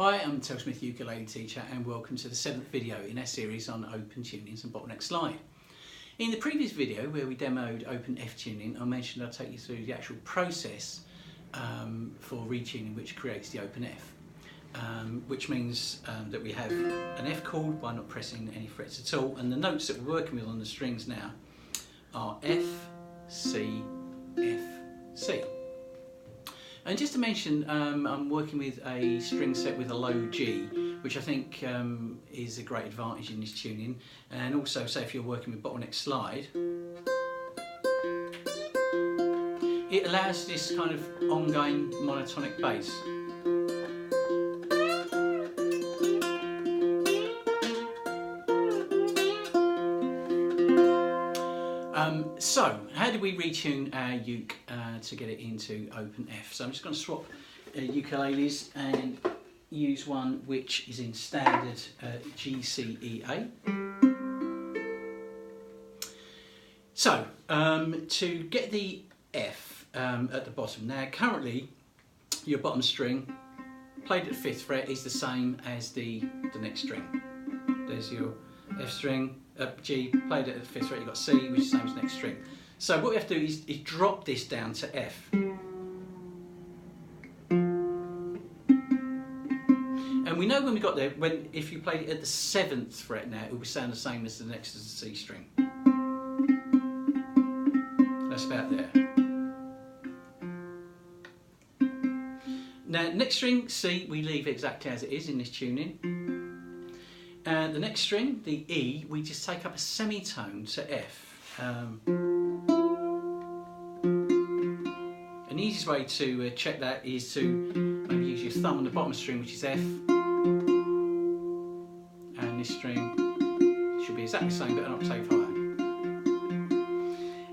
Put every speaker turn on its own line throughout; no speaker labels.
Hi, I'm Tel Smith, ukulele teacher, and welcome to the 7th video in our series on open tunings and bottleneck slide. In the previous video where we demoed open F tuning, I mentioned I'd take you through the actual process for retuning which creates the open F, which means that we have an F chord by not pressing any frets at all, and the notes that we're working with on the strings now are F, C, F, C. And just to mention, I'm working with a string set with a low G, which I think is a great advantage in this tuning. And also, say if you're working with bottleneck slide, it allows this kind of ongoing monotonic bass. So, how do we retune our uke to get it into open F? So I'm just going to swap ukuleles and use one which is in standard G, C, E, A. So, to get the F at the bottom, now currently your bottom string played at the 5th fret is the same as the next string. There's your F string, G, played it at the 5th fret, you've got C, which is the same as the next string. So what we have to do is drop this down to F. And we know when we got there, if you played it at the 7th fret now, it will sound the same as the next as the C string. That's about there. Now, next string, C, we leave exactly as it is in this tuning. And the next string, the E, we just take up a semitone to F. An easiest way to check that is to maybe use your thumb on the bottom string, which is F, and this string should be exactly the same but an octave higher.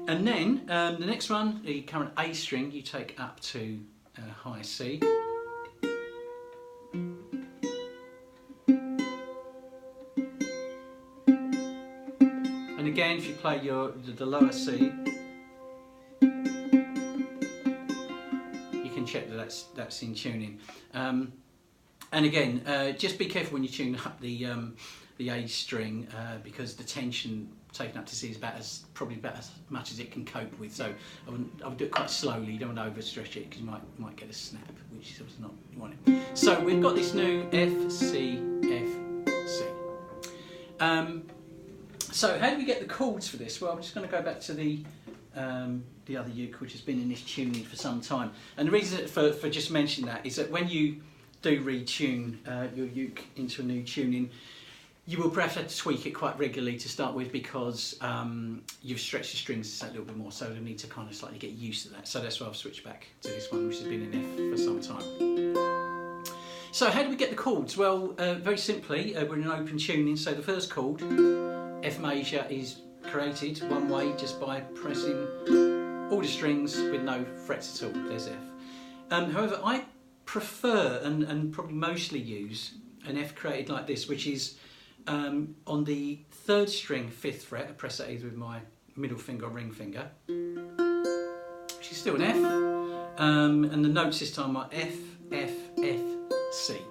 And then the next one, the current A string, you take up to high C. And again, if you play the lower C, you can check that that's in tuning. And again, just be careful when you tune up the A string because the tension taken up to C is probably about as much as it can cope with. So I would do it quite slowly. You don't want to overstretch it because you might get a snap, which is obviously not what you want. So we've got this new F, C, F, C. So how do we get the chords for this? Well, I'm just going to go back to the other uke, which has been in this tuning for some time. And the reason for just mentioning that is that when you do retune your uke into a new tuning, you will perhaps have to tweak it quite regularly to start with because you've stretched the strings a little bit more, so you'll need to kind of slightly get used to that. So that's why I've switched back to this one, which has been in F for some time. So how do we get the chords? Well, very simply, we're in an open tuning, so the first chord, F major, is created one way just by pressing all the strings with no frets at all. There's F. However, I prefer and probably mostly use an F created like this, which is on the 3rd string, 5th fret. I press that either with my middle finger or ring finger, which is still an F. And the notes this time are F, F, F, C.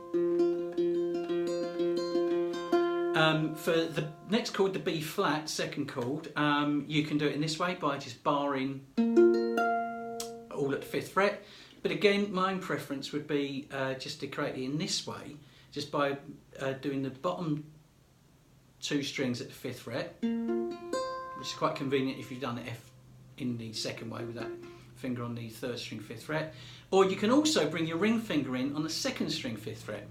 For the next chord, the B flat, 2nd chord, you can do it in this way by just barring all at the 5th fret. But again, my own preference would be just to create it in this way, just by doing the bottom 2 strings at the 5th fret, which is quite convenient if you've done the F in the 2nd way with that finger on the 3rd string 5th fret. Or you can also bring your ring finger in on the 2nd string 5th fret.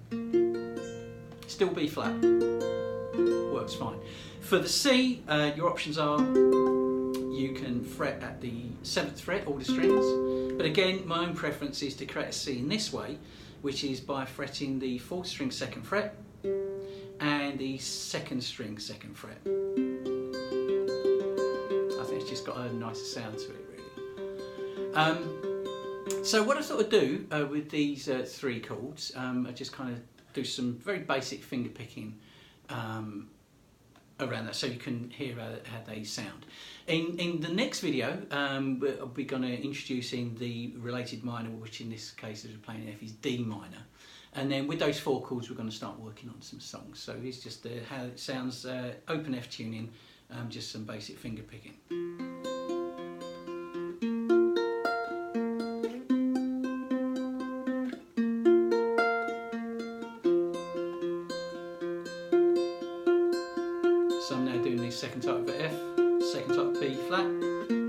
Still B flat. Works fine. For the C, your options are you can fret at the 7th fret, all the strings, but again my own preference is to create a C in this way, which is by fretting the 4th string 2nd fret and the 2nd string 2nd fret. I think it's just got a nicer sound to it really. So what I thought I'd do with these 3 chords, I just kind of do some very basic finger picking around that so you can hear how they sound. In the next video we're going to introduce in the related minor, which in this case as we're playing F is D minor, And then with those 4 chords, we're going to start working on some songs. So here's just how it sounds, open F tuning, just some basic finger picking. So I'm now doing the second type of F, second type of B flat.